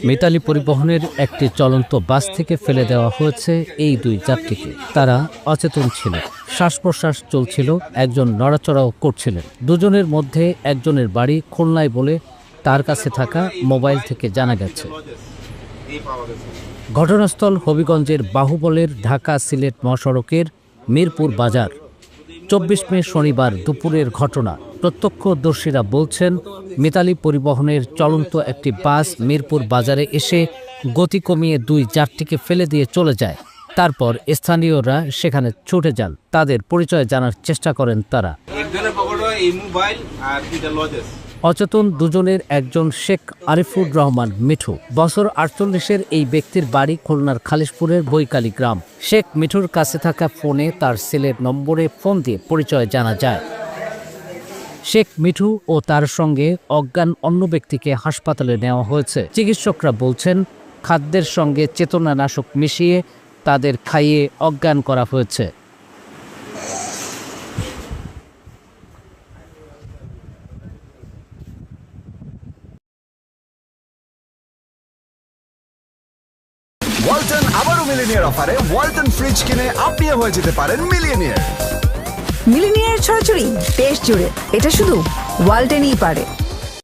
মিতালি পরিবহনের একটি চলন্ত বাস থেকে ফেলে দেওয়া হয়েছে এই দুই যাত্রীকে। তারা অচেতন ছিল, শ্বাস প্রশ্বাস চলছিল, একজন নড়াচড়াও করছিলেন। দুজনের মধ্যে একজনের বাড়ি খুলনায় বলে তার কাছে থাকা মোবাইল থেকে জানা গেছে। ঘটনাস্থল হবিগঞ্জের বাহুবলের ঢাকা সিলেট মহাসড়কের মিরপুর বাজার। 24 মে শনিবার দুপুরের ঘটনা। প্রত্যক্ষদর্শীরা বলছেন, মিতালি পরিবহনের চলন্ত একটি বাস মিরপুর বাজারে এসে গতি কমিয়ে দুই যাত্রীকে ফেলে দিয়ে চলে যায়। তারপর স্থানীয়রা সেখানে ছুটে যান। তাদের পরিচয় জানার চেষ্টা করেন তারা। অচেতন দুজনের একজন শেখ আরিফুর রহমান মিঠু, বছর 48-এর এই ব্যক্তির বাড়ি খুলনার খালিশপুরের বৈকালী গ্রাম। শেখ মিঠুর কাছে থাকা ফোনে তার ছেলের নম্বরে ফোন দিয়ে পরিচয় জানা যায়। শেখ মিঠু ও তার সঙ্গে অজ্ঞান অন্য ব্যক্তিকে হাসপাতালে নেওয়া হয়েছে। চিকিৎসকরা বলছেন, খাদ্যের সঙ্গে চেতনানাশক মিশিয়ে তাদের খাইয়ে অজ্ঞান করা হয়েছে। ওয়ালটন আবারও মিলিনিয়ার অফারে ওয়ালটন ফ্রিজ কিনে আপনিও হয়ে যেতে পারেন মিলিয়নিয়ার। মিলিনিয়ার ছড়াছড়ি দেশ জুড়ে, এটা শুধু ওয়ালটনই পারে।